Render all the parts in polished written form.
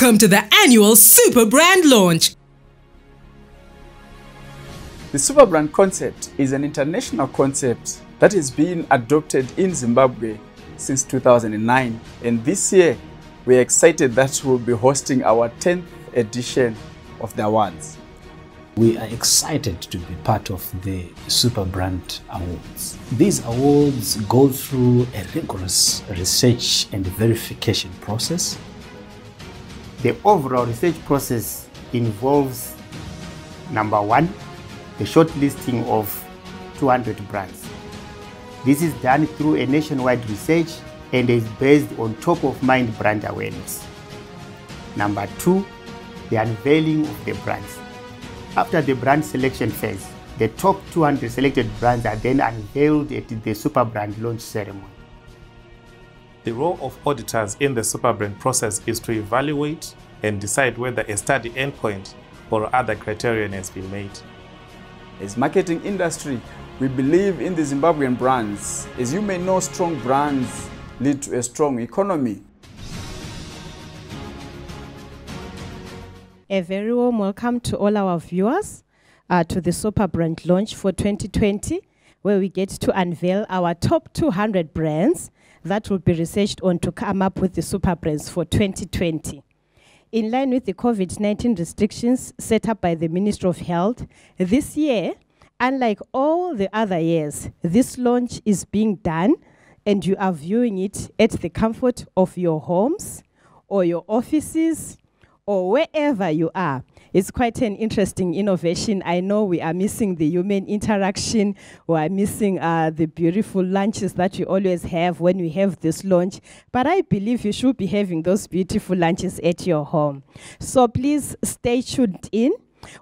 Welcome to the annual Superbrand launch. The Superbrand concept is an international concept that has been adopted in Zimbabwe since 2009, and this year we are excited that we'll be hosting our 10th edition of the awards. We are excited to be part of the Superbrand Awards. These awards go through a rigorous research and verification process. The overall research process involves, number one, the shortlisting of 200 brands. This is done through a nationwide research and is based on top-of-mind brand awareness. Number two, the unveiling of the brands. After the brand selection phase, the top 200 selected brands are then unveiled at the Superbrand launch ceremony. The role of auditors in the Superbrand process is to evaluate and decide whether a study endpoint or other criterion has been made. As marketing industry, we believe in the Zimbabwean brands. As you may know, strong brands lead to a strong economy. A very warm welcome to all our viewers to the Superbrand launch for 2020, where we get to unveil our top 200 brands that will be researched on to come up with the Superbrands for 2020. In line with the COVID-19 restrictions set up by the Ministry of Health, this year, unlike all the other years, this launch is being done and you are viewing it at the comfort of your homes or your offices or wherever you are. It's quite an interesting innovation. I know we are missing the human interaction. We are missing the beautiful lunches that we always have when we have this launch. But I believe you should be having those beautiful lunches at your home. So please stay tuned in.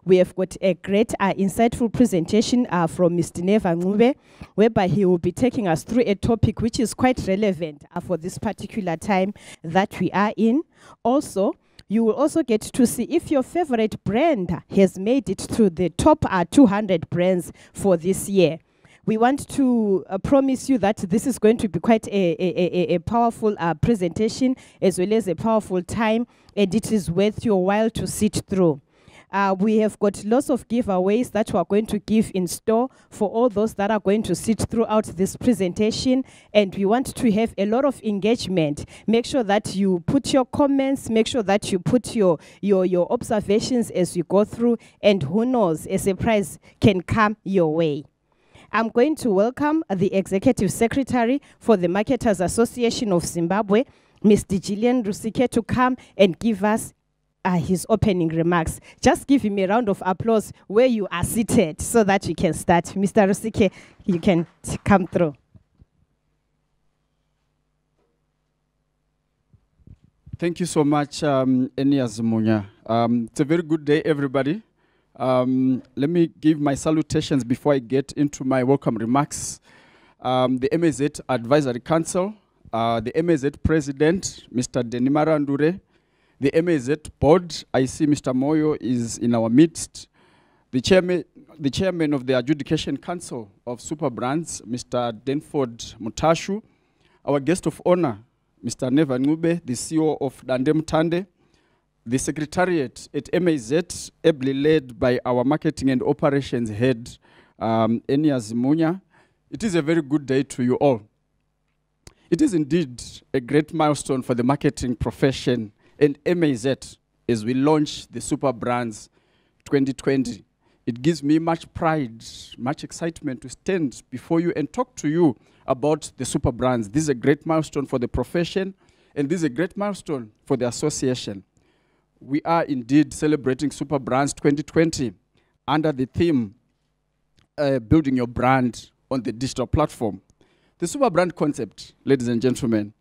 We have got a great insightful presentation from Mr. Nyaradzo, whereby he will be taking us through a topic which is quite relevant for this particular time that we are in. Also, you will also get to see if your favorite brand has made it to the top 200 brands for this year. We want to promise you that this is going to be quite a powerful presentation as well as a powerful time, and it is worth your while to sit through. We have got lots of giveaways that we are going to give in store for all those that are going to sit throughout this presentation, and we want to have a lot of engagement. Make sure that you put your comments, make sure that you put your observations as you go through, and who knows, a surprise can come your way. I'm going to welcome the Executive Secretary for the Marketers Association of Zimbabwe, Mr. Gillian Rusike, to come and give us his opening remarks. Just give him a round of applause where you are seated so that we can start. Mr. Rusike, you can come through. Thank you so much, Nyaradzo Group. It's a very good day, everybody. Let me give my salutations before I get into my welcome remarks. The MAZ Advisory Council, the MAZ President, Mr. Nyaradzo, the MAZ Board, I see Mr. Moyo is in our midst. The chairman of the Adjudication Council of Superbrands, Mr. Denford Mutashu. Our guest of honor, Mr. Nyaradzo, the CEO of Dande Mutande. The secretariat at MAZ, ably led by our marketing and operations head, Nyaradzo Group. It is a very good day to you all. It is indeed a great milestone for the marketing profession and MAZ as we launch the Superbrands 2020. It gives me much pride, much excitement to stand before you and talk to you about the Superbrands. This is a great milestone for the profession, and this is a great milestone for the association. We are indeed celebrating Superbrands 2020 under the theme, Building Your Brand on the Digital Platform. The Superbrand concept, ladies and gentlemen,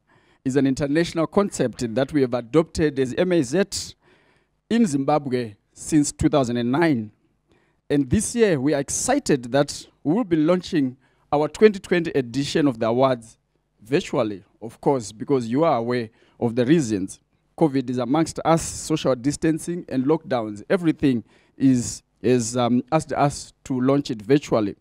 is an international concept that we have adopted as MAZ in Zimbabwe since 2009. And this year, we are excited that we will be launching our 2020 edition of the awards virtually, of course, because you are aware of the reasons. COVID is amongst us, social distancing and lockdowns. Everything is asked us to launch it virtually.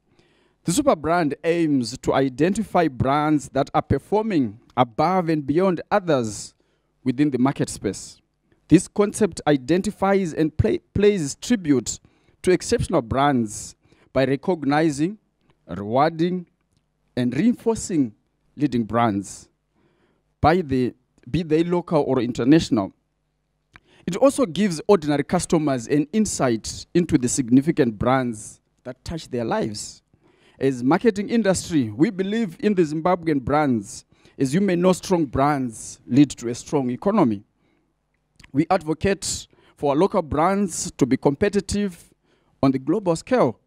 The Superbrand aims to identify brands that are performing above and beyond others within the market space. This concept identifies and pays tribute to exceptional brands by recognizing, rewarding, and reinforcing leading brands, be they local or international. It also gives ordinary customers an insight into the significant brands that touch their lives. As marketing industry, we believe in the Zimbabwean brands. As you may know, strong brands lead to a strong economy. We advocate for our local brands to be competitive on the global scale.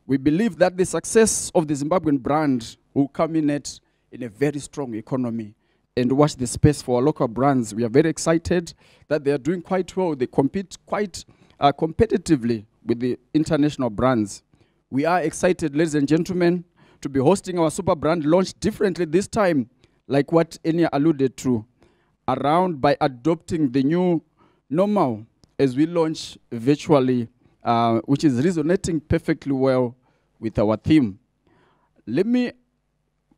We believe that the success of the Zimbabwean brand will culminate in a very strong economy. And watch the space for our local brands. We are very excited that they are doing quite well. They compete quite competitively with the international brands. We are excited, ladies and gentlemen, to be hosting our Superbrand launch differently this time, like what Enya alluded to, around by adopting the new normal as we launch virtually, which is resonating perfectly well with our theme. Let me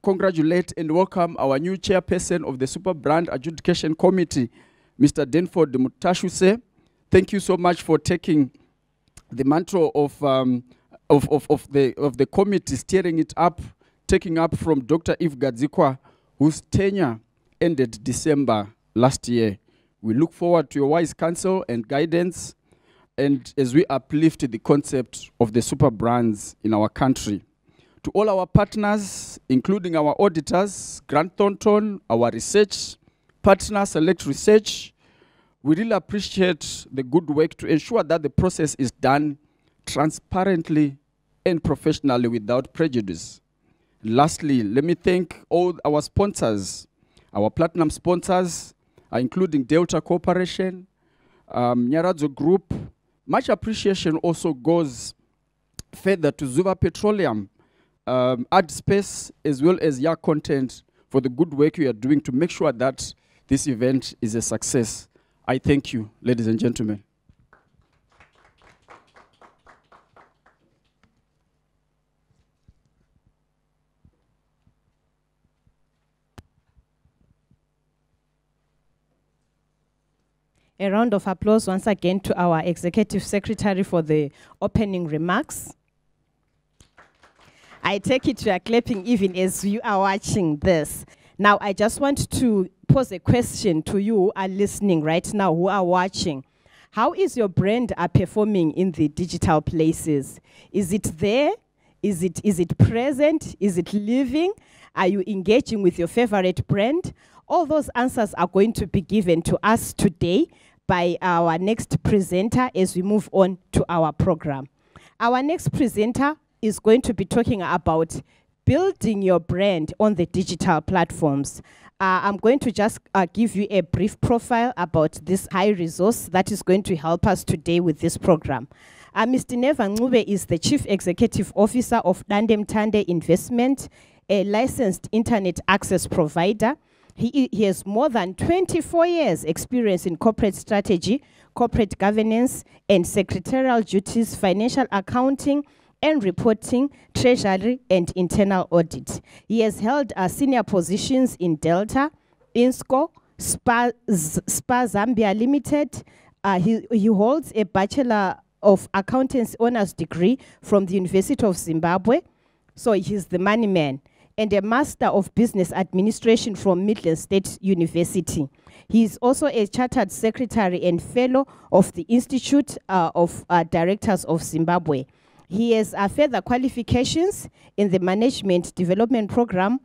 congratulate and welcome our new chairperson of the Superbrand Adjudication Committee, Mr. Denford Mutashuse. Thank you so much for taking the mantle of the committee, steering it up, taking up from Dr. Eve Gadzikwa, whose tenure ended December last year. We look forward to your wise counsel and guidance, and as we uplift the concept of the super brands in our country. To all our partners, including our auditors, Grant Thornton, our research partner, Select Research, we really appreciate the good work to ensure that the process is done transparently and professionally without prejudice. Lastly, let me thank all our sponsors, our platinum sponsors, including Delta Corporation, Nyaradzo Group. Much appreciation also goes further to Zuva Petroleum, Ad Space, as well as Yakontent, for the good work you are doing to make sure that this event is a success. I thank you, ladies and gentlemen. A round of applause once again to our Executive Secretary for the opening remarks. I take it you are clapping even as you are watching this. Now, I just want to pose a question to you who are listening right now, who are watching. How is your brand performing in the digital places? Is it there? Is it present? Is it living? Are you engaging with your favorite brand? All those answers are going to be given to us today by our next presenter as we move on to our program. Our next presenter is going to be talking about building your brand on the digital platforms. I'm going to just give you a brief profile about this high resource that is going to help us today with this program. Mr. Neva Ncube is the Chief Executive Officer of Dandem Tande Investment, a licensed internet access provider. He has more than 24 years experience in corporate strategy, corporate governance, and secretarial duties, financial accounting, and reporting, treasury, and internal audit. He has held senior positions in Delta, INSCO, Spa Zambia Limited. He holds a Bachelor of Accountancy Honours degree from the University of Zimbabwe. So he's the money man. And a Master of Business Administration from Midland State University. He is also a Chartered Secretary and Fellow of the Institute of Directors of Zimbabwe. He has further qualifications in the Management Development Program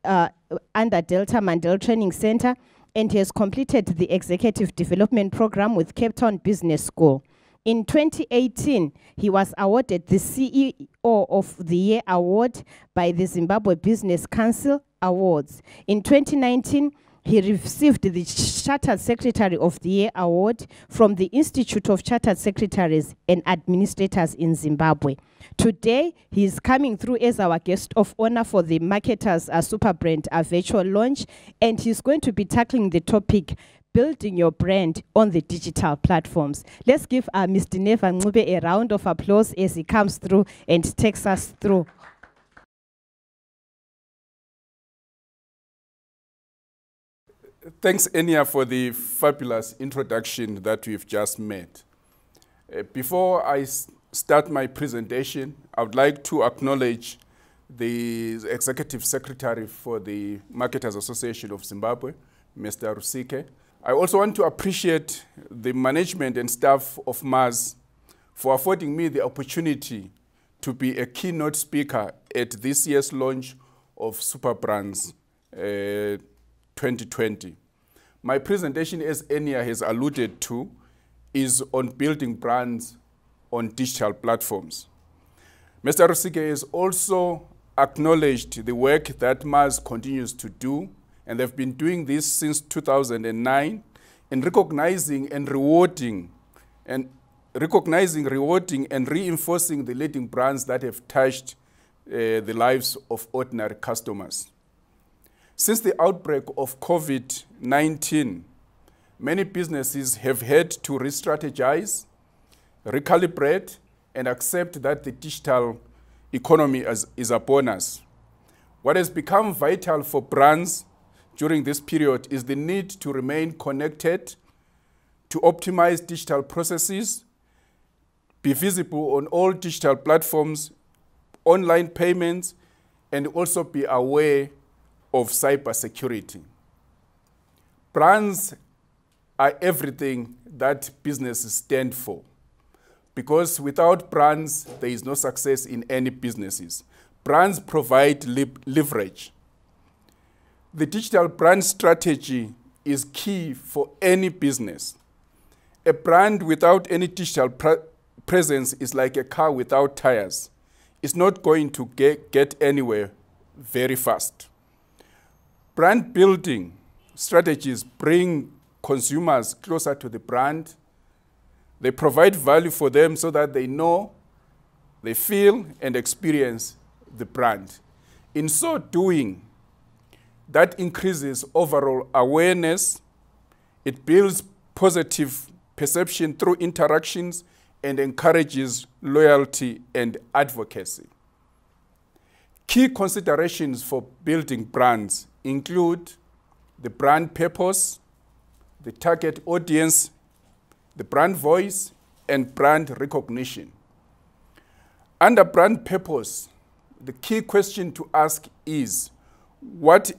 under Delta Mandela Training Center, and he has completed the Executive Development Program with Cape Town Business School. In 2018, he was awarded the CEO of the Year Award by the Zimbabwe Business Council Awards. In 2019, he received the Chartered Secretary of the Year Award from the Institute of Chartered Secretaries and Administrators in Zimbabwe. Today, he is coming through as our guest of honor for the Marketers Superbrand virtual launch, and he's going to be tackling the topic, building your brand on the digital platforms. Let's give Mr. Neva Ncube a round of applause as he comes through and takes us through. Thanks, Enya, for the fabulous introduction that we've just made. Before I start my presentation, I would like to acknowledge the Executive Secretary for the Marketers Association of Zimbabwe, Mr. Rusike. I also want to appreciate the management and staff of MAZ for affording me the opportunity to be a keynote speaker at this year's launch of Superbrand's 2020. My presentation, as Enya has alluded to, is on building brands on digital platforms. Mr. Rusike has also acknowledged the work that MAZ continues to do, and they've been doing this since 2009, in recognizing, rewarding, and reinforcing the leading brands that have touched the lives of ordinary customers. Since the outbreak of COVID-19, many businesses have had to re-strategize, recalibrate, and accept that the digital economy is upon us. What has become vital for brands during this period is the need to remain connected, to optimize digital processes, be visible on all digital platforms, online payments, and also be aware of cybersecurity. Brands are everything that businesses stand for, because without brands, there is no success in any businesses. Brands provide leverage. The digital brand strategy is key for any business. A brand without any digital presence is like a car without tires. It's not going to get anywhere very fast. Brand building strategies bring consumers closer to the brand. They provide value for them so that they know, they feel, and experience the brand. In so doing, that increases overall awareness, it builds positive perception through interactions, and encourages loyalty and advocacy. Key considerations for building brands include the brand purpose, the target audience, the brand voice, and brand recognition. Under brand purpose, the key question to ask is, what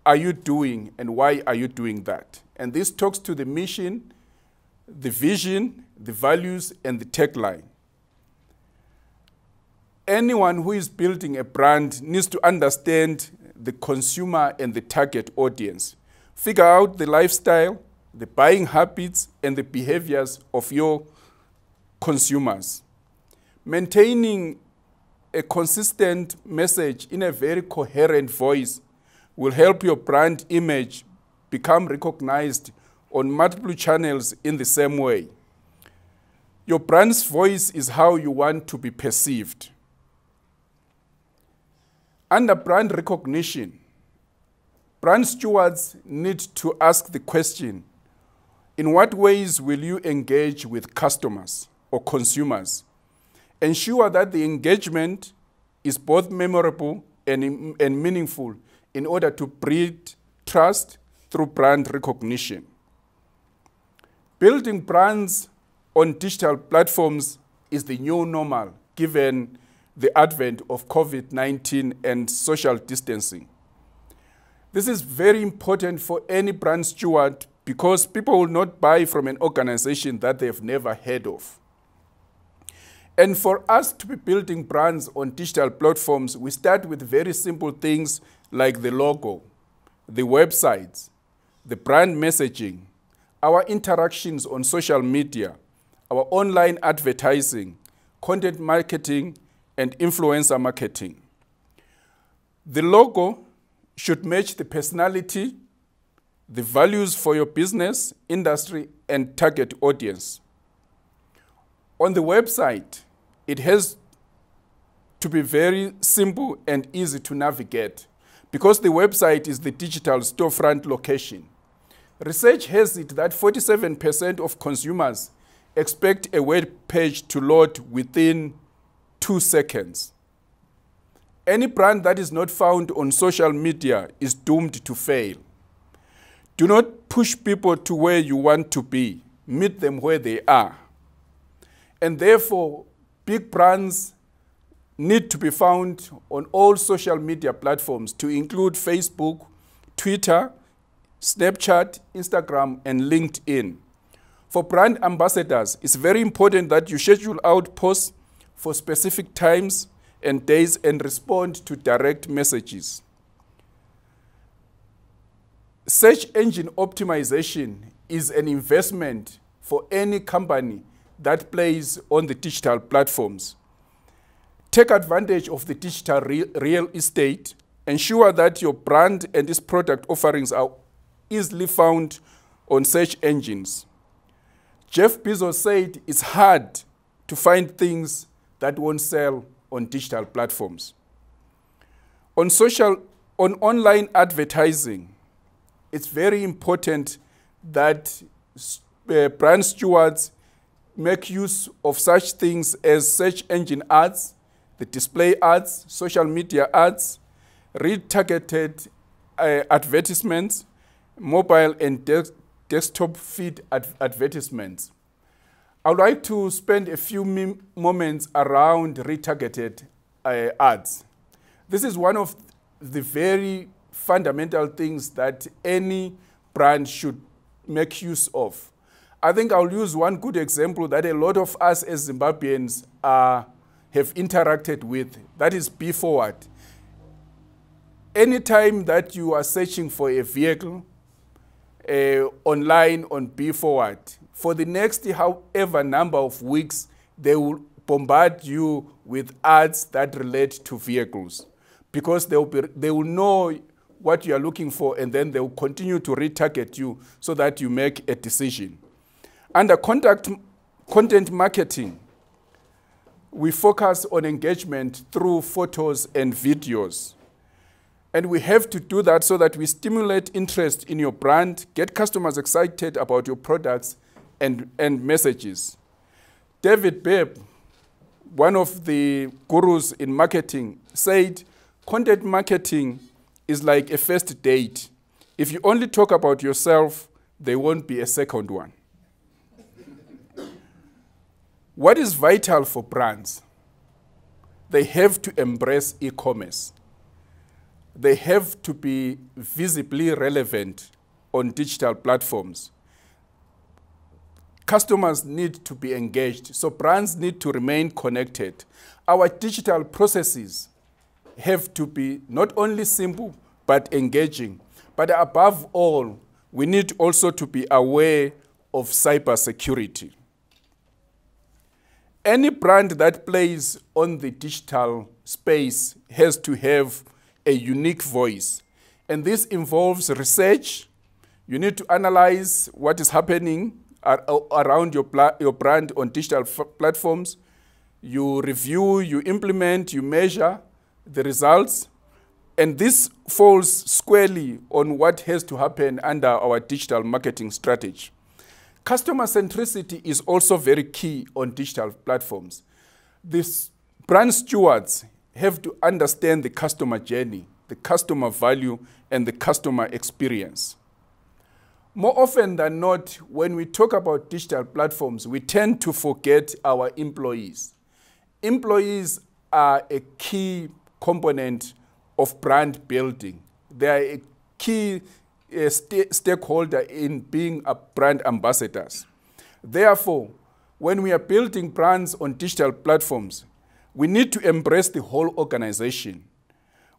are you doing and why are you doing that? And this talks to the mission, the vision, the values, and the tagline. Anyone who is building a brand needs to understand the consumer and the target audience. Figure out the lifestyle, the buying habits, and the behaviors of your consumers. Maintaining a consistent message in a very coherent voice will help your brand image become recognized on multiple channels in the same way. Your brand's voice is how you want to be perceived. Under brand recognition, brand stewards need to ask the question, in what ways will you engage with customers or consumers? Ensure that the engagement is both memorable and meaningful in order to breed trust through brand recognition. Building brands on digital platforms is the new normal, given the advent of COVID-19 and social distancing. This is very important for any brand steward because people will not buy from an organization that they've never heard of. And for us to be building brands on digital platforms, we start with very simple things like the logo, the websites, the brand messaging, our interactions on social media, our online advertising, content marketing, and influencer marketing. The logo should match the personality, the values for your business, industry, and target audience. On the website, it has to be very simple and easy to navigate because the website is the digital storefront location. Research has it that 47% of consumers expect a web page to load within 2 seconds. Any brand that is not found on social media is doomed to fail. Do not push people to where you want to be. Meet them where they are. And therefore, big brands need to be found on all social media platforms, to include Facebook, Twitter, Snapchat, Instagram, and LinkedIn. For brand ambassadors, it's very important that you schedule out posts for specific times and days and respond to direct messages. Search engine optimization is an investment for any company that plays on the digital platforms. Take advantage of the digital real estate. Ensure that your brand and its product offerings are easily found on search engines. Jeff Bezos said it's hard to find things that won't sell on digital platforms. On online advertising, it's very important that brand stewards make use of such things as search engine ads, the display ads, social media ads, retargeted advertisements, mobile and desktop feed advertisements. I would like to spend a few moments around retargeted ads. This is one of the very fundamental things that any brand should make use of. I think I'll use one good example that a lot of us as Zimbabweans have interacted with. That is Be Forward. Anytime that you are searching for a vehicle online on Be Forward, for the next however number of weeks, they will bombard you with ads that relate to vehicles, because they will know what you are looking for, and then they will continue to retarget you so that you make a decision. Under content marketing, we focus on engagement through photos and videos. And we have to do that so that we stimulate interest in your brand, get customers excited about your products and messages. David Babb, one of the gurus in marketing, said, content marketing is like a first date. If you only talk about yourself, there won't be a second one. What is vital for brands? They have to embrace e-commerce. They have to be visibly relevant on digital platforms. Customers need to be engaged, so brands need to remain connected. Our digital processes have to be not only simple, but engaging. But above all, we need also to be aware of cybersecurity. Any brand that plays on the digital space has to have a unique voice. And this involves research. You need to analyze what is happening around your brand on digital platforms. You review, you implement, you measure the results. And this falls squarely on what has to happen under our digital marketing strategy. Customer centricity is also very key on digital platforms. These brand stewards have to understand the customer journey, the customer value, and the customer experience. More often than not, when we talk about digital platforms, we tend to forget our employees. Employees are a key component of brand building. They are a key stakeholder in being a brand ambassadors. Therefore, when we are building brands on digital platforms, we need to embrace the whole organization.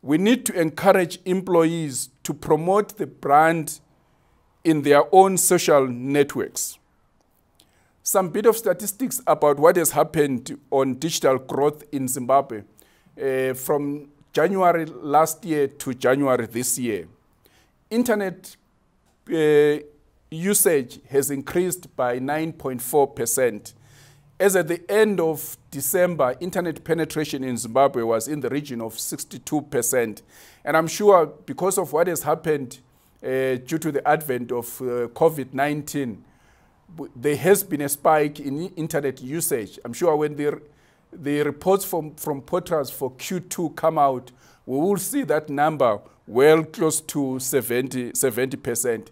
We need to encourage employees to promote the brand in their own social networks. Some bit of statistics about what has happened on digital growth in Zimbabwe from January last year to January this year. Internet usage has increased by 9.4%. As at the end of December, internet penetration in Zimbabwe was in the region of 62%. And I'm sure because of what has happened due to the advent of COVID-19, there has been a spike in internet usage. I'm sure when the reports from Potras for Q2 come out, we will see that number well close to 70%.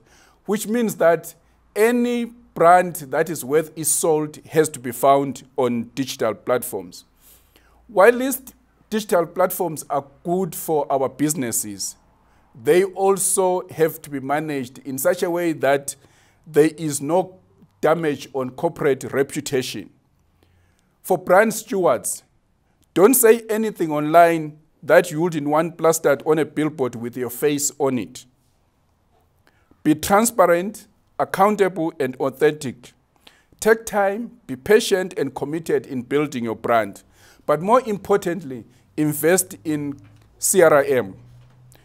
which means that any brand that is worth its salt has to be found on digital platforms. While these digital platforms are good for our businesses, they also have to be managed in such a way that there is no damage on corporate reputation. For brand stewards, don't say anything online that you wouldn't want plastered on a billboard with your face on it. Be transparent, accountable, and authentic. Take time, be patient and committed in building your brand. But more importantly, invest in CRM.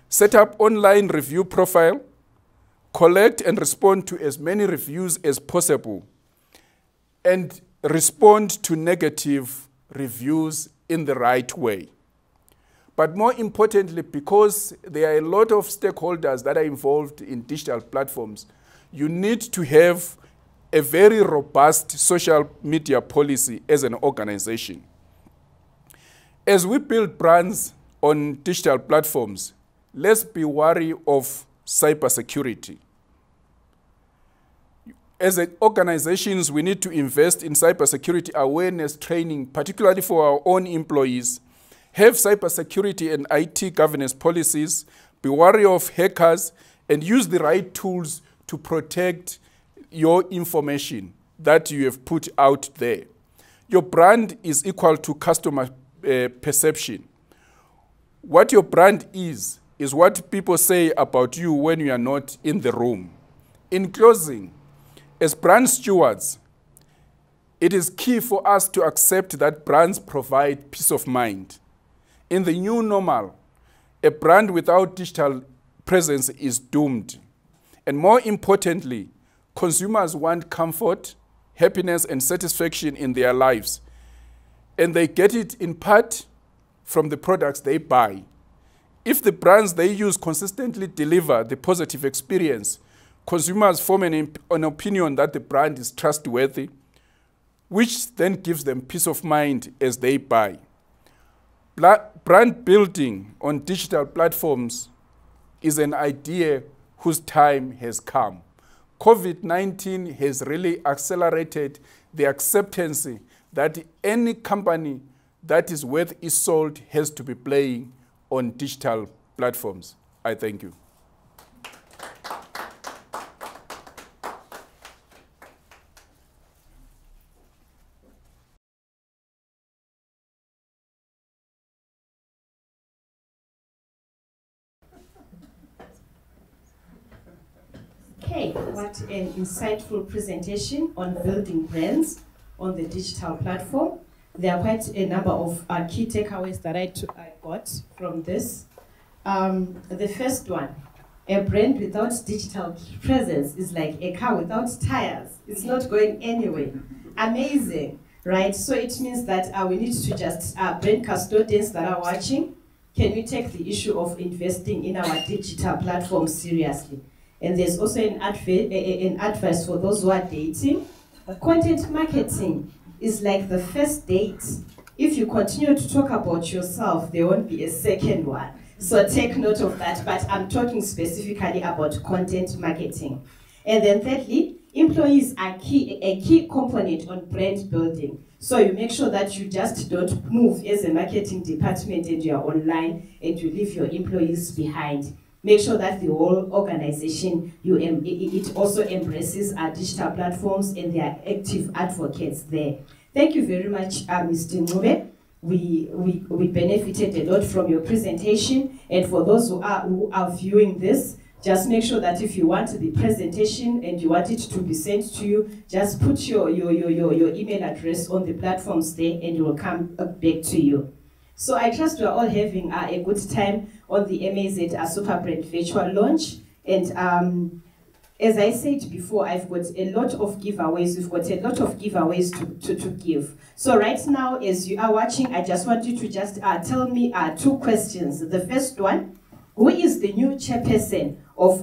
Set up online review profile, collect and respond to as many reviews as possible, and respond to negative reviews in the right way. But more importantly, because there are a lot of stakeholders that are involved in digital platforms, you need to have a very robust social media policy as an organization. As we build brands on digital platforms, let's be wary of cybersecurity. As organizations, we need to invest in cybersecurity awareness training, particularly for our own employees, have cybersecurity and IT governance policies, be wary of hackers, and use the right tools to protect your information that you have put out there. Your brand is equal to customer perception. What your brand is what people say about you when you are not in the room. In closing, as brand stewards, it is key for us to accept that brands provide peace of mind. In the new normal, a brand without digital presence is doomed. And more importantly, consumers want comfort, happiness, and satisfaction in their lives. And they get it in part from the products they buy. If the brands they use consistently deliver the positive experience, consumers form an opinion that the brand is trustworthy, which then gives them peace of mind as they buy. Brand building on digital platforms is an idea whose time has come. COVID-19 has really accelerated the acceptance that any company that is worth its salt has to be playing on digital platforms. I thank you. Okay, what an insightful presentation on building brands on the digital platform. There are quite a number of key takeaways that I got from this. The first one, a brand without digital presence is like a car without tires. It's not going anywhere. Amazing, right? So it means that we need to just, brand custodians that are watching, can we take the issue of investing in our digital platform seriously? And there's also an advice for those who are dating. Content marketing is like the first date. If you continue to talk about yourself, there won't be a second one. So take note of that, but I'm talking specifically about content marketing. And then thirdly, employees are a key component on brand building. So you make sure that you just don't move as a marketing department and you're online and you leave your employees behind. Make sure that the whole organization, it also embraces our digital platforms and they are active advocates there. Thank you very much, Mr. Ngube. We benefited a lot from your presentation. And for those who are viewing this, just make sure that if you want the presentation and you want it to be sent to you, just put your email address on the platforms there and it will come back to you. So I trust we are all having a good time on the MAZ Superbrand virtual launch. And as I said before, I've got a lot of giveaways. We've got a lot of giveaways to give. So right now, as you are watching, I just want you to just tell me 2 questions. The first one, who is the new chairperson of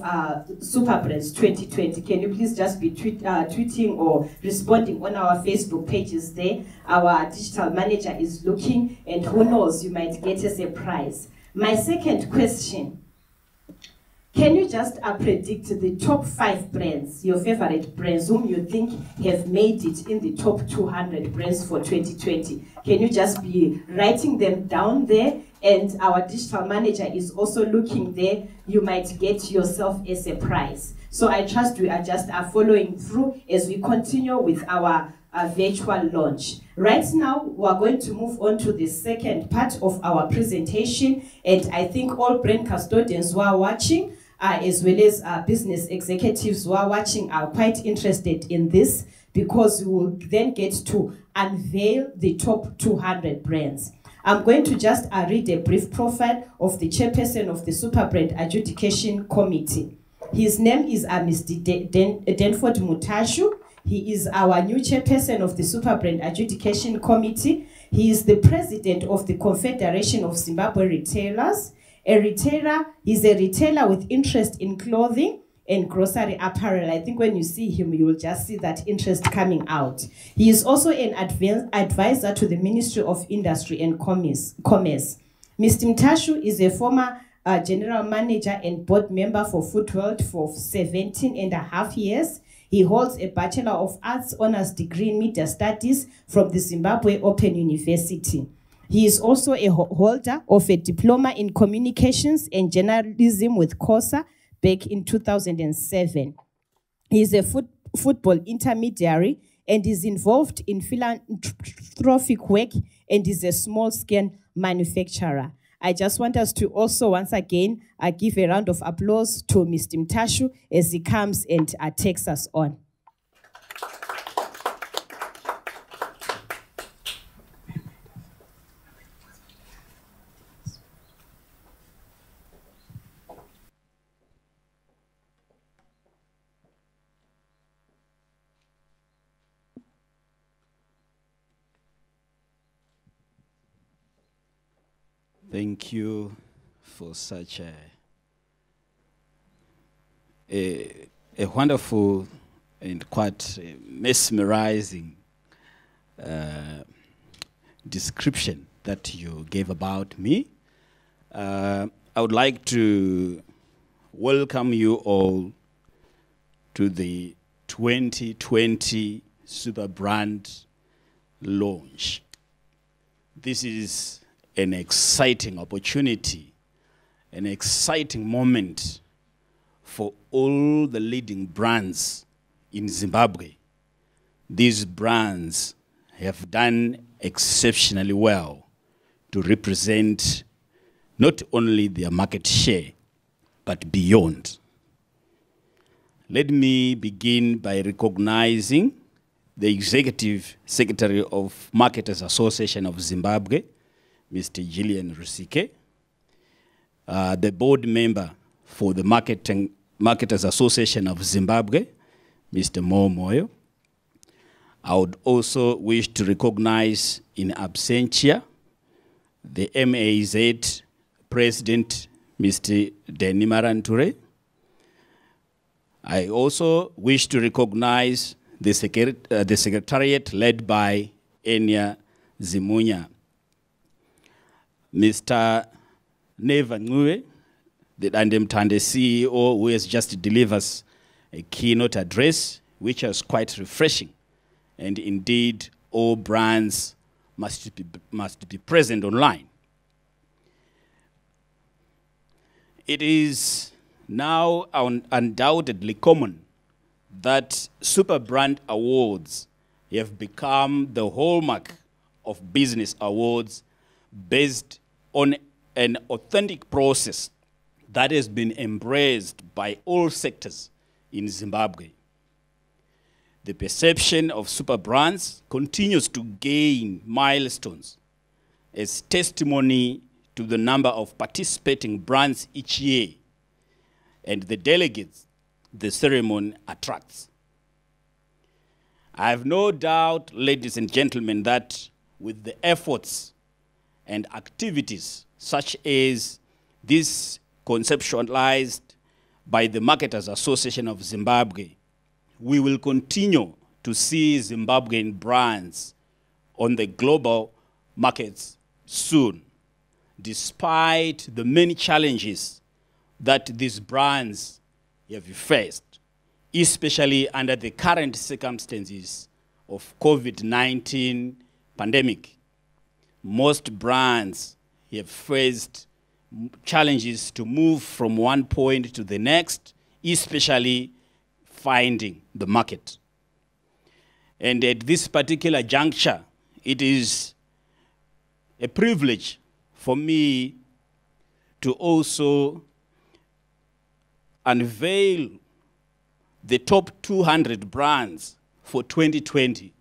Superbrands 2020? Can you please just be tweeting or responding on our Facebook pages there? Our digital manager is looking, and who knows, you might get us a prize. My second question, Can you just predict the top 5 brands, your favorite brands, whom you think have made it in the top 200 brands for 2020? Can you just be writing them down there? And our digital manager is also looking there. You might get yourself as a prize. So I trust we are just following through as we continue with our virtual launch. Right now, we are going to move on to the second part of our presentation. And I think all brand custodians who are watching, as well as business executives who are watching, are quite interested in this, because we will then get to unveil the top 200 brands. I'm going to just read a brief profile of the chairperson of the Superbrand Adjudication Committee. His name is Mr. Denford Mutashu. He is our new chairperson of the Superbrand Adjudication Committee. He is the president of the Confederation of Zimbabwe Retailers. A retailer, he's a retailer with interest in clothing and grocery apparel. I think when you see him, you will just see that interest coming out. He is also an advisor to the Ministry of Industry and Commerce. Mr. Mtashu is a former general manager and board member for Footworld for 17.5 years. He holds a Bachelor of Arts Honours degree in Media Studies from the Zimbabwe Open University. He is also a holder of a diploma in communications and journalism with COSA back in 2007. He is a football intermediary and is involved in philanthropic work and is a small-scale manufacturer. I just want us to also once again give a round of applause to Mr. Mtashu as he comes and takes us on. Thank you for such a wonderful and quite mesmerizing description that you gave about me. I would like to welcome you all to the 2020 Superbrand launch. This is an exciting opportunity, an exciting moment for all the leading brands in Zimbabwe. These brands have done exceptionally well to represent not only their market share, but beyond. Let me begin by recognizing the Executive Secretary of Marketers Association of Zimbabwe, Mr. Gillian Rusike, the board member for the Marketers Association of Zimbabwe, Mr. Mo Moyo. I would also wish to recognize in absentia the MAZ President, Mr. Denny Maranture. I also wish to recognize the Secretariat led by Enya Zimunya. Mr. Neva Ngwe, the Andemtande CEO, who has just delivered us a keynote address, which was quite refreshing. And indeed, all brands must be present online. It is now undoubtedly common that Superbrand Awards have become the hallmark of business awards based on an authentic process that has been embraced by all sectors in Zimbabwe. The perception of Superbrands continues to gain milestones as testimony to the number of participating brands each year and the delegates the ceremony attracts. I have no doubt, ladies and gentlemen, that with the efforts and activities such as this conceptualized by the Marketers Association of Zimbabwe, we will continue to see Zimbabwean brands on the global markets soon, despite the many challenges that these brands have faced, especially under the current circumstances of COVID-19 pandemic. Most brands have faced challenges to move from one point to the next, especially finding the market. And at this particular juncture, it is a privilege for me to also unveil the top 200 brands for 2020.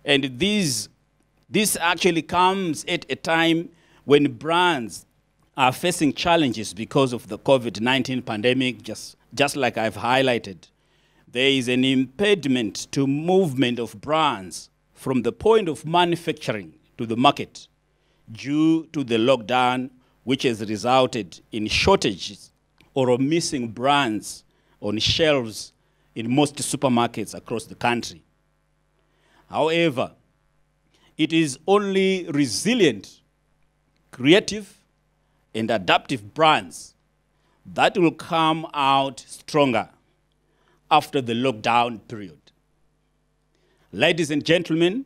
And this actually comes at a time when brands are facing challenges because of the COVID-19 pandemic, just like I've highlighted. There is an impediment to movement of brands from the point of manufacturing to the market due to the lockdown, which has resulted in shortages or missing brands on shelves in most supermarkets across the country. However, it is only resilient, creative, and adaptive brands that will come out stronger after the lockdown period. Ladies and gentlemen,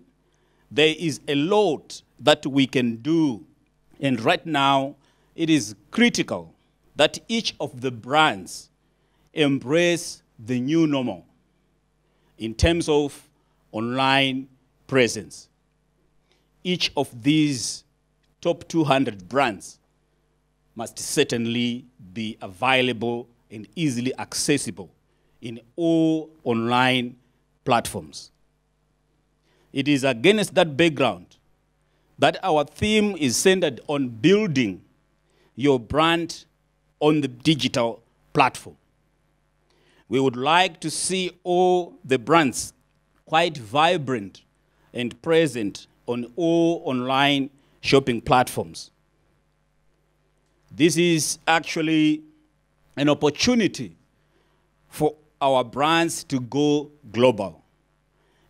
there is a lot that we can do, and right now it is critical that each of the brands embrace the new normal in terms of online presence. Each of these top 200 brands must certainly be available and easily accessible in all online platforms. It is against that background that our theme is centered on building your brand on the digital platform. We would like to see all the brands quite vibrant and present on all online shopping platforms. This is actually an opportunity for our brands to go global.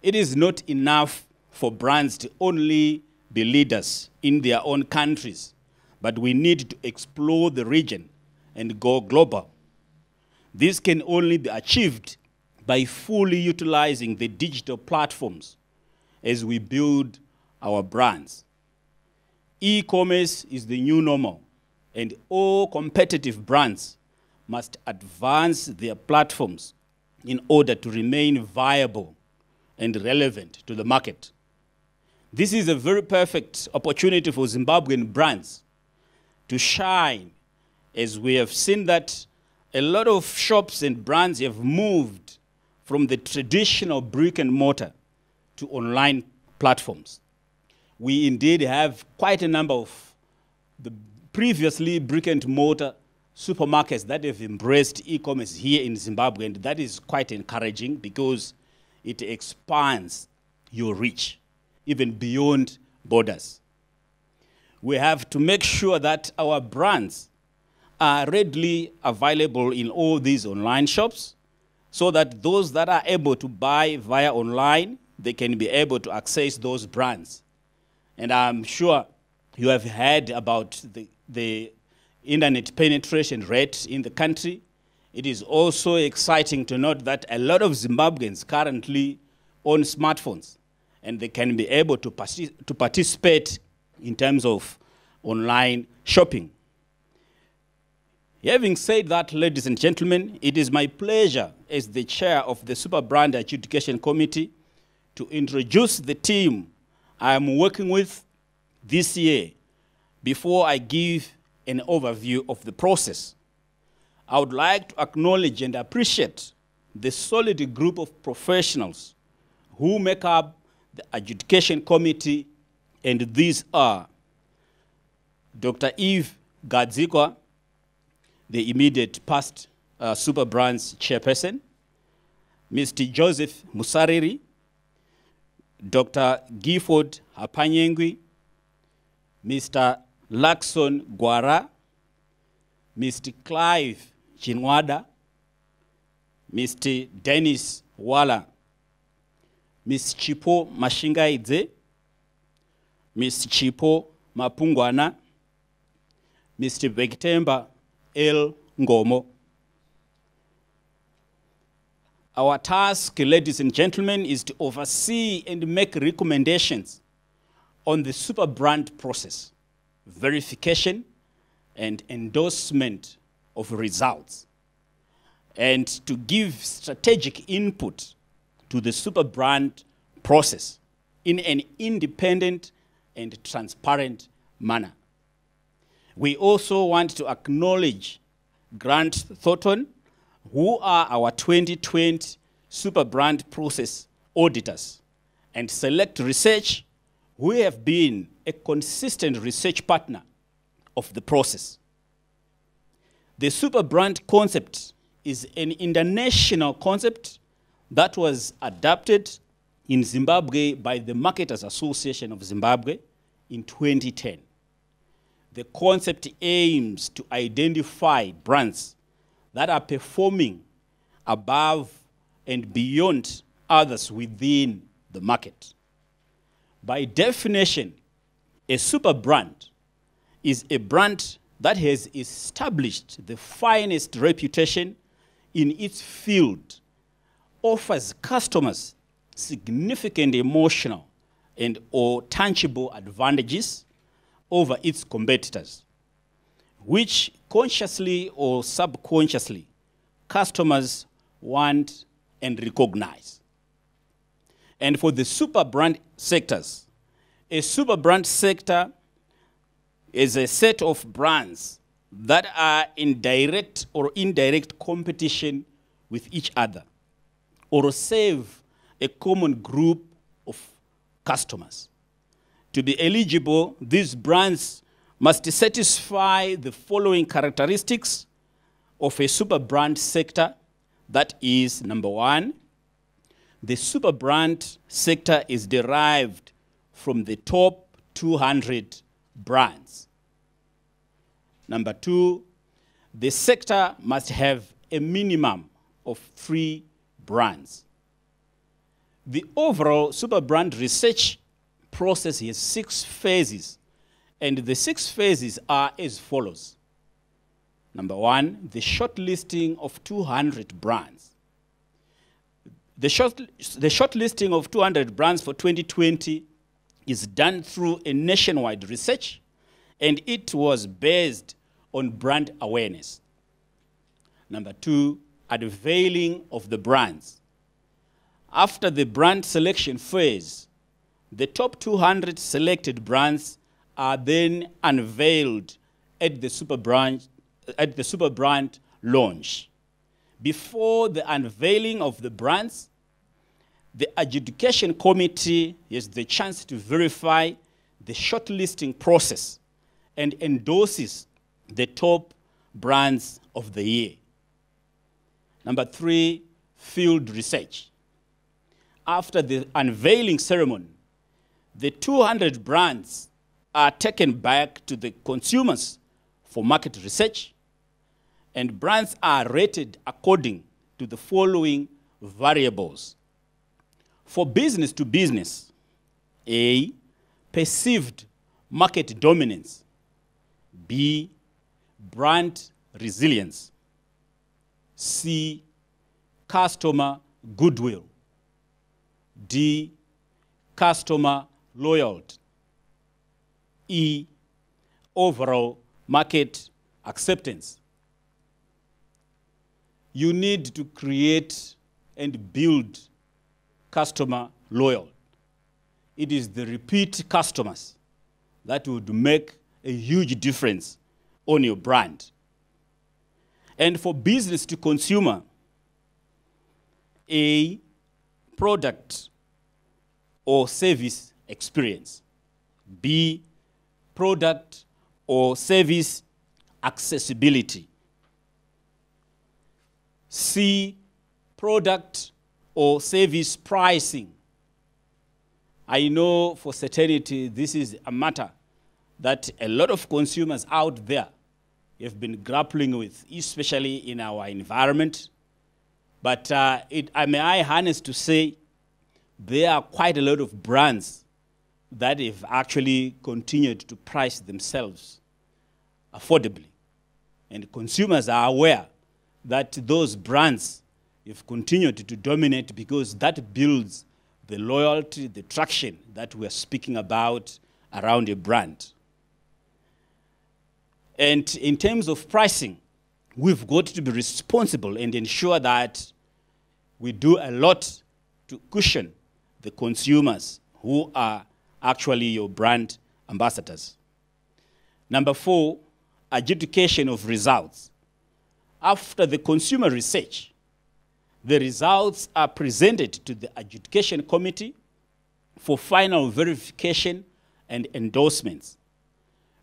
It is not enough for brands to only be leaders in their own countries, but we need to explore the region and go global. This can only be achieved by fully utilizing the digital platforms as we build our brands. E-commerce is the new normal, and all competitive brands must advance their platforms in order to remain viable and relevant to the market. This is a very perfect opportunity for Zimbabwean brands to shine, as we have seen that a lot of shops and brands have moved from the traditional brick and mortar to online platforms. We indeed have quite a number of the previously brick and mortar supermarkets that have embraced e-commerce here in Zimbabwe, and that is quite encouraging because it expands your reach even beyond borders. We have to make sure that our brands are readily available in all these online shops so that those that are able to buy via online, they can be able to access those brands. And I'm sure you have heard about the internet penetration rate in the country. It is also exciting to note that a lot of Zimbabweans currently own smartphones, and they can be able to participate in terms of online shopping. Having said that, ladies and gentlemen, it is my pleasure as the chair of the Superbrand Adjudication Committee to introduce the team I am working with this year before I give an overview of the process. I would like to acknowledge and appreciate the solid group of professionals who make up the Adjudication Committee, and these are Dr. Eve Gadzikwa, the immediate past Superbrand's chairperson, Mr. Joseph Musariri, Dr. Gifford Hapanyengwi, Mr. Lakson Gwara, Mr. Clive Chinwada, Mr. Dennis Wala, Ms. Chipo Mashingaidze, Ms. Chipo Mapungwana, Mr. Vektemba L. Ngomo. Our task, ladies and gentlemen, is to oversee and make recommendations on the Superbrand process, verification and endorsement of results, and to give strategic input to the Superbrand process in an independent and transparent manner. We also want to acknowledge Grant Thornton, who are our 2020 Superbrand process auditors, and Select Research, who have been a consistent research partner of the process. The Superbrand concept is an international concept that was adopted in Zimbabwe by the Marketers Association of Zimbabwe in 2010. The concept aims to identify brands that are performing above and beyond others within the market. By definition, a Superbrand is a brand that has established the finest reputation in its field, offers customers significant emotional and or tangible advantages over its competitors, which consciously or subconsciously customers want and recognize. And for the Superbrand sectors, a Superbrand sector is a set of brands that are in direct or indirect competition with each other, or serve a common group of customers. To be eligible, these brands must satisfy the following characteristics of a Superbrand sector. That is, number one, the Superbrand sector is derived from the top 200 brands. Number two, the sector must have a minimum of 3 brands. The overall Superbrand research process has 6 phases, and the 6 phases are as follows. Number one, the shortlisting of 200 brands. The shortlisting of 200 brands for 2020 is done through a nationwide research, and it was based on brand awareness. Number two, unveiling of the brands. After the brand selection phase, the top 200 selected brands are then unveiled at the Superbrand launch. Before the unveiling of the brands, the adjudication committee has the chance to verify the shortlisting process and endorses the top brands of the year. Number three, field research. After the unveiling ceremony, the 200 brands are taken back to the consumers for market research, and brands are rated according to the following variables. For business to business, A, perceived market dominance. B, brand resilience. C, customer goodwill. D, customer loyalty. E, overall market acceptance. You need to create and build customer loyalty. It is the repeat customers that would make a huge difference on your brand. And for business to consumer, A, product or service experience. B, product or service accessibility. C, product or service pricing. I know for certainty this is a matter that a lot of consumers out there have been grappling with, especially in our environment. But may I harness to say there are quite a lot of brands that have actually continued to price themselves affordably. and consumers are aware that those brands have continued to dominate, because that builds the loyalty, the traction that we are speaking about around a brand. And in terms of pricing, we've got to be responsible and ensure that we do a lot to cushion the consumers who are actually your brand ambassadors. Number 4, adjudication of results. After the consumer research, the results are presented to the adjudication committee for final verification and endorsements.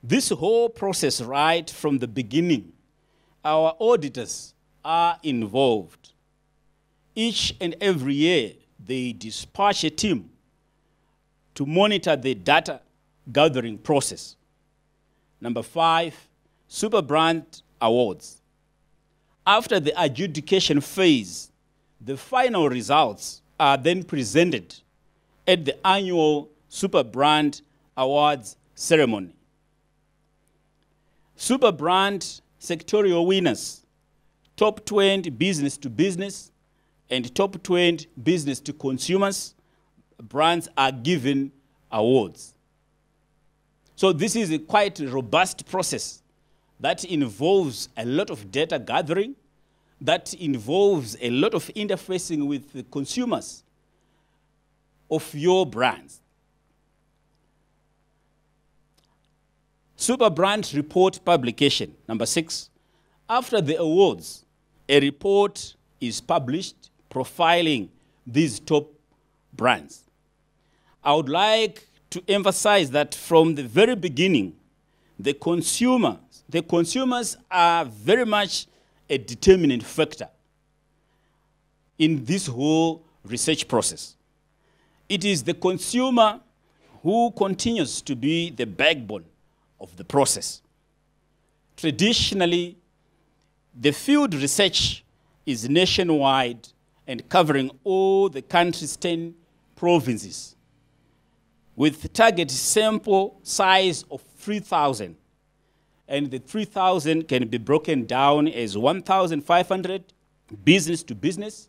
This whole process, right from the beginning, our auditors are involved. Each and every year, they dispatch a team to monitor the data gathering process. Number 5, Superbrand Awards. After the adjudication phase, the final results are then presented at the annual Superbrand Awards ceremony. Superbrand sectorial winners, top 20 business to business and top 20 business to consumers brands are given awards. So this is a quite robust process that involves a lot of data gathering, that involves a lot of interfacing with the consumers of your brands. Superbrand report publication. Number 6, after the awards, a report is published profiling these top brands. I would like to emphasize that from the very beginning, the consumers are very much a determinant factor in this whole research process. It is the consumer who continues to be the backbone of the process. Traditionally, the field research is nationwide and covering all the country's 10 provinces, with target sample size of 3,000. And the 3,000 can be broken down as 1,500 business to business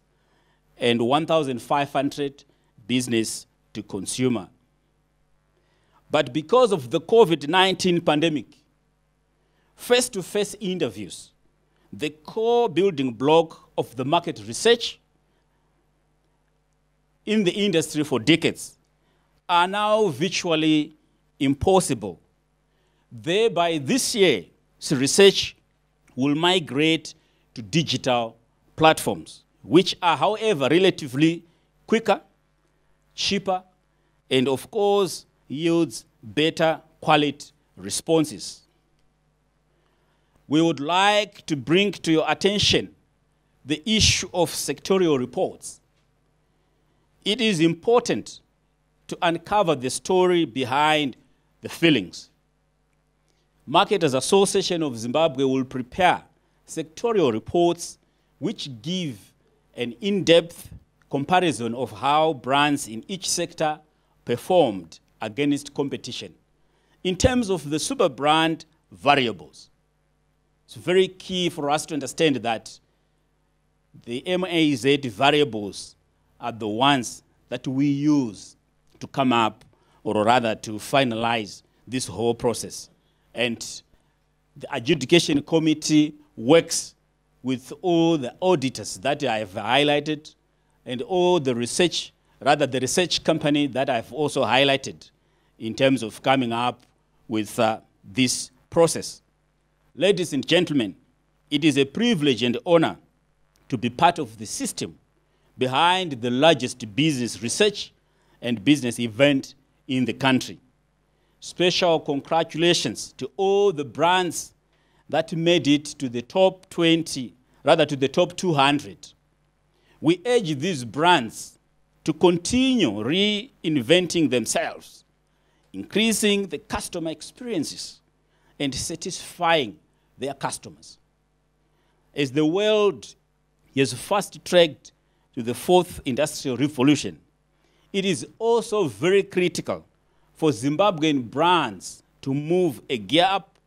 and 1,500 business to consumer. But because of the COVID-19 pandemic, face-to-face interviews, the core building block of the market research in the industry for decades, are now virtually impossible. Thereby, this year, research will migrate to digital platforms, which are, however, relatively quicker, cheaper, and of course, yields better quality responses. We would like to bring to your attention the issue of sectorial reports. It is important to uncover the story behind the fillings. Marketers Association of Zimbabwe will prepare sectorial reports which give an in-depth comparison of how brands in each sector performed against competition. In terms of the Superbrand variables, it's very key for us to understand that the MAZ variables are the ones that we use to come up, or rather to finalize this whole process. And the adjudication committee works with all the auditors that I have highlighted and all the research, rather the research company that I've also highlighted in terms of coming up with this process. Ladies and gentlemen, it is a privilege and honor to be part of the system behind the largest business research and business event in the country. Special congratulations to all the brands that made it to the top 20, rather to the top 200. We urge these brands to continue reinventing themselves, increasing the customer experiences and satisfying their customers. As the world has fast-tracked to the 4th industrial revolution, it is also very critical for Zimbabwean brands to move a gear up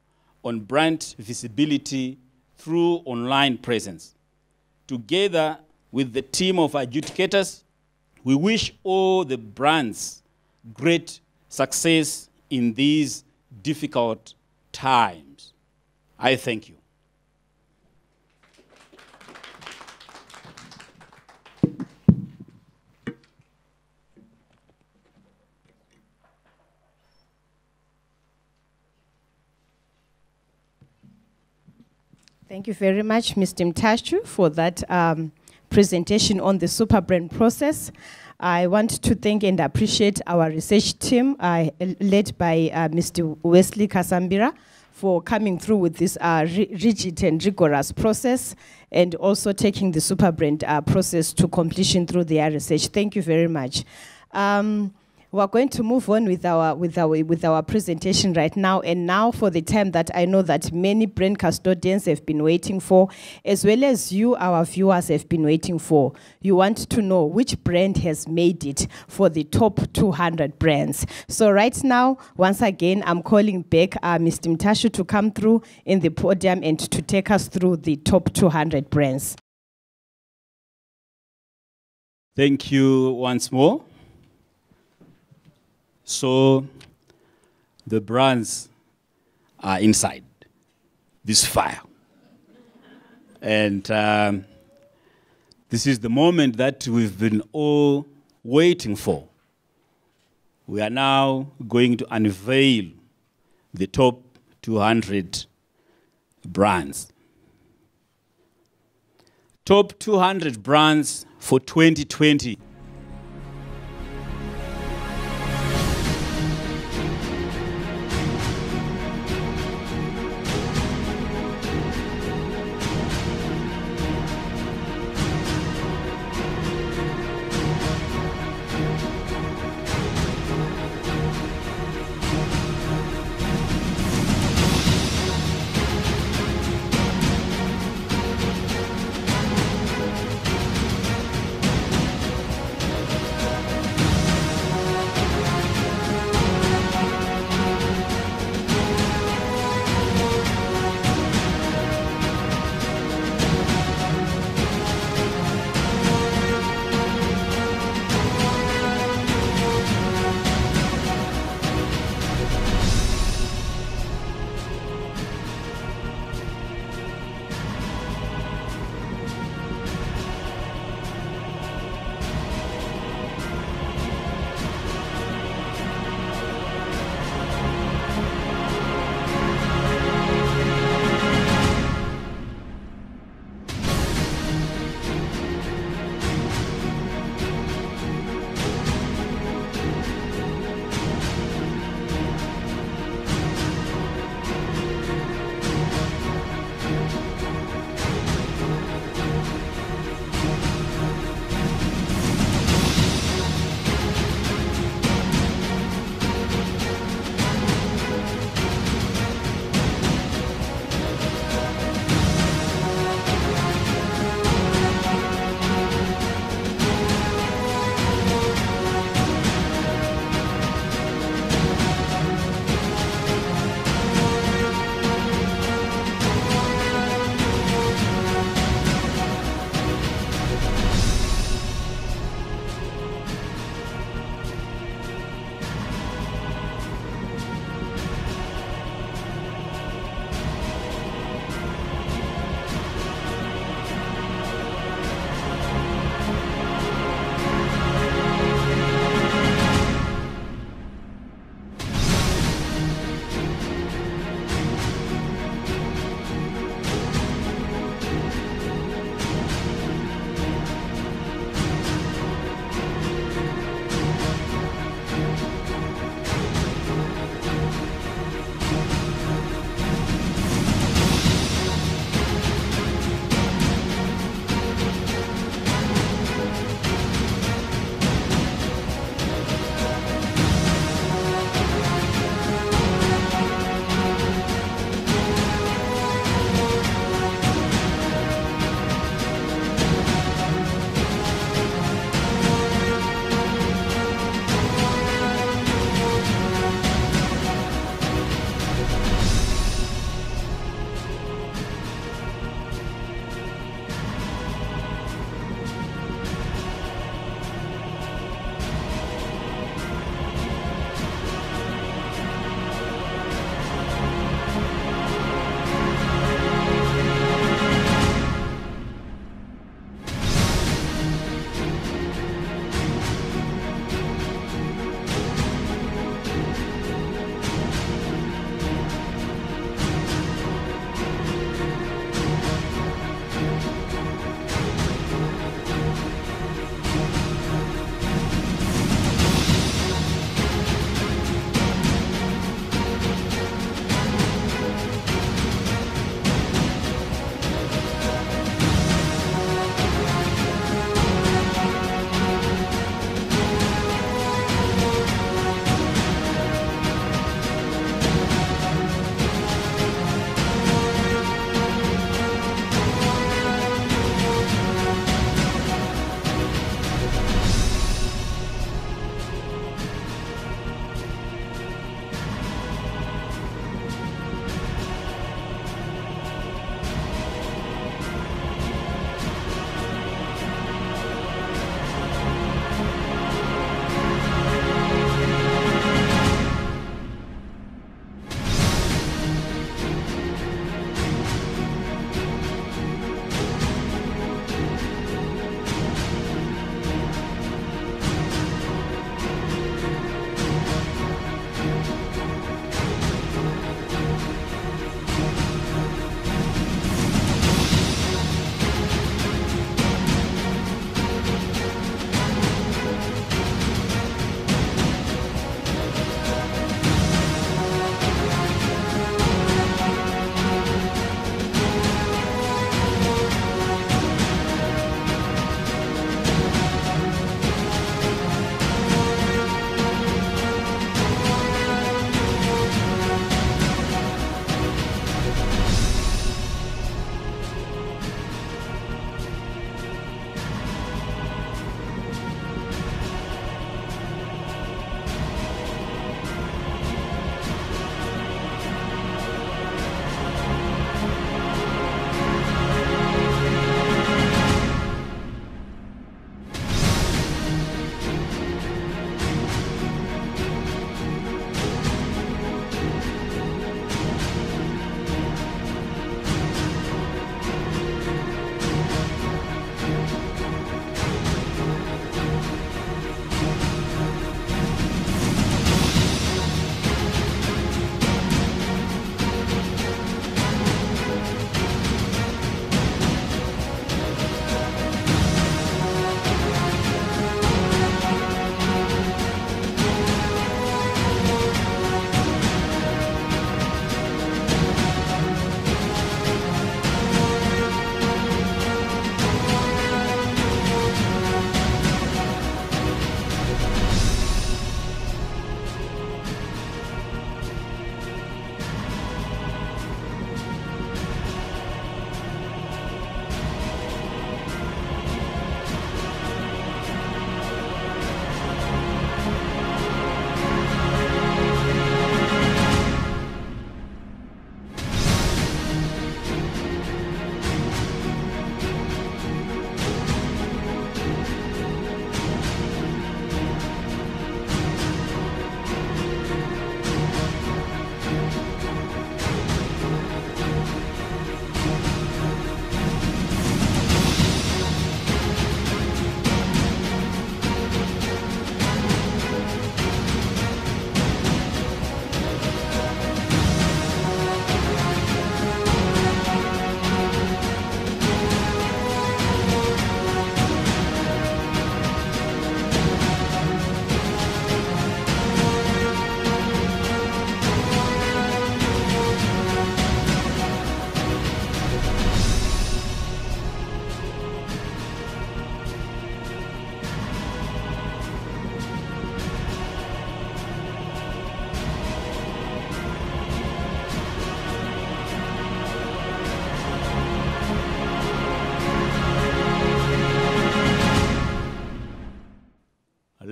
on brand visibility through online presence. Together with the team of adjudicators, we wish all the brands great success in these difficult times. I thank you. Thank you very much, Mr. Mtashu, for that presentation on the Superbrand process. I want to thank and appreciate our research team led by Mr. Wesley Kasambira for coming through with this rigid and rigorous process and also taking the Superbrand process to completion through their research. Thank you very much. We're going to move on with our presentation right now, and now for the time that I know that many brand custodians have been waiting for, as well as you, our viewers, have been waiting for. You want to know which brand has made it for the top 200 brands. So right now, once again, I'm calling back Mr. Mtashu to come through in the podium and to take us through the top 200 brands. Thank you once more. So the brands are inside this file. And this is the moment that we've been all waiting for. We are now going to unveil the top 200 brands. Top 200 brands for 2020.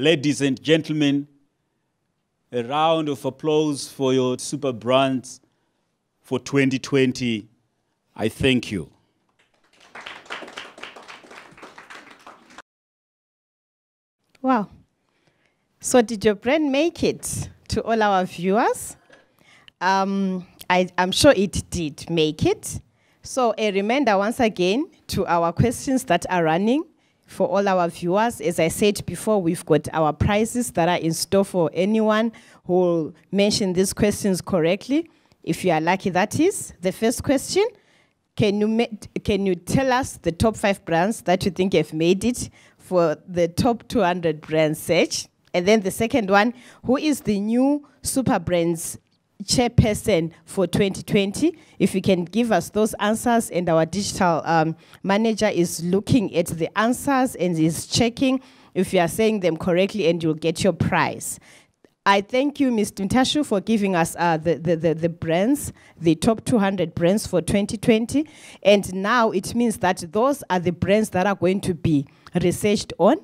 Ladies and gentlemen, a round of applause for your super brands for 2020. I thank you. Wow. So did your brand make it to all our viewers? I'm sure it did make it. So a reminder once again to our questions that are running for all our viewers. As I said before, we've got our prizes that are in store for anyone who will mention these questions correctly. If you are lucky, that is. The first question, can you tell us the top 5 brands that you think have made it for the top 200 brand search? And then the second one, who is the new Superbrand's chairperson for 2020? If you can give us those answers, and our digital manager is looking at the answers and is checking if you are saying them correctly, and you'll get your prize. I thank you, Mr. Ntashu, for giving us the brands, the top 200 brands for 2020. And now it means that those are the brands that are going to be researched on.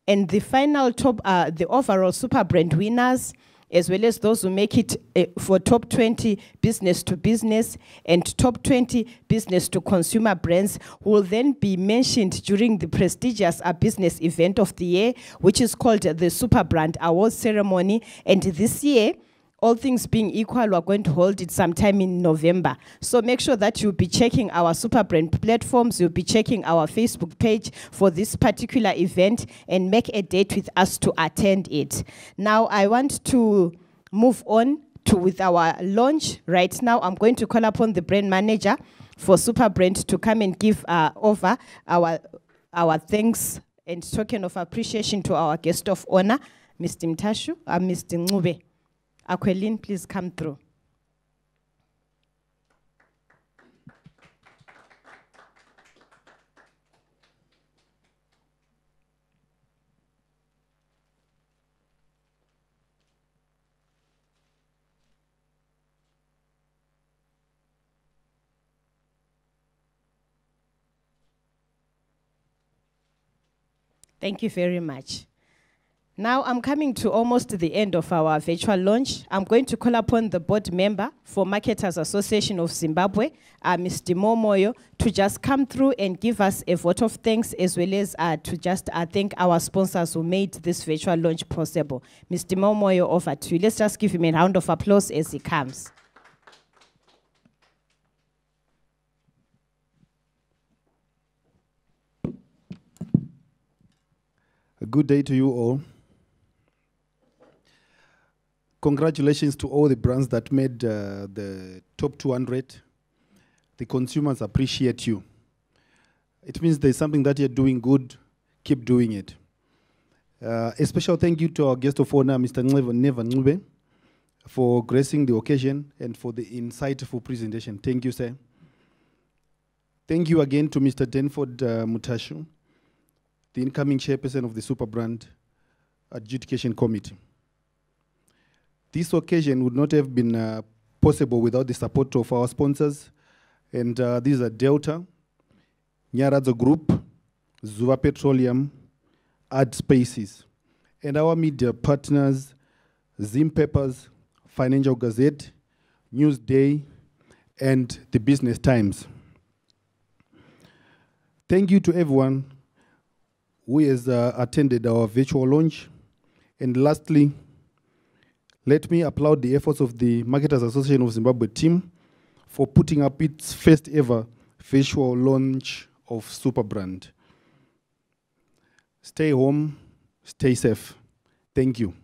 And the final top, the overall super brand winners, as well as those who make it for top 20 business to business and top 20 business to consumer brands, will then be mentioned during the prestigious business event of the year, which is called the Superbrand Awards Ceremony. And this year, all things being equal, we're going to hold it sometime in November. So make sure that you'll be checking our Superbrand platforms, you'll be checking our Facebook page for this particular event, and make a date with us to attend it. Now, I want to move on with our launch. Right now, I'm going to call upon the brand manager for Superbrand to come and give over our thanks and token of appreciation to our guest of honor, Mr. Ntashu, Mr. Ncube. Aquilin, please come through. Thank you very much. Now I'm coming to almost the end of our virtual launch. I'm going to call upon the board member for Marketers Association of Zimbabwe, Mr. Momoyo, to just come through and give us a vote of thanks, as well as to just thank our sponsors who made this virtual launch possible. Mr. Momoyo, over to you. Let's just give him a round of applause as he comes. A good day to you all. Congratulations to all the brands that made the top 200. The consumers appreciate you. It means there's something that you're doing good. Keep doing it. A special thank you to our guest of honor, Mr. Ncube, for gracing the occasion and for the insightful presentation. Thank you, sir. Thank you again to Mr. Denford Mutashu, the incoming chairperson of the Superbrand Adjudication Committee. This occasion would not have been possible without the support of our sponsors, and these are Delta, Nyaradzo Group, Zuva Petroleum, Ad Spaces, and our media partners, Zim Papers, Financial Gazette, Newsday, and the Business Times. Thank you to everyone who has attended our virtual launch. And lastly, let me applaud the efforts of the Marketers Association of Zimbabwe team for putting up its first ever virtual launch of Superbrand. Stay home, stay safe. Thank you.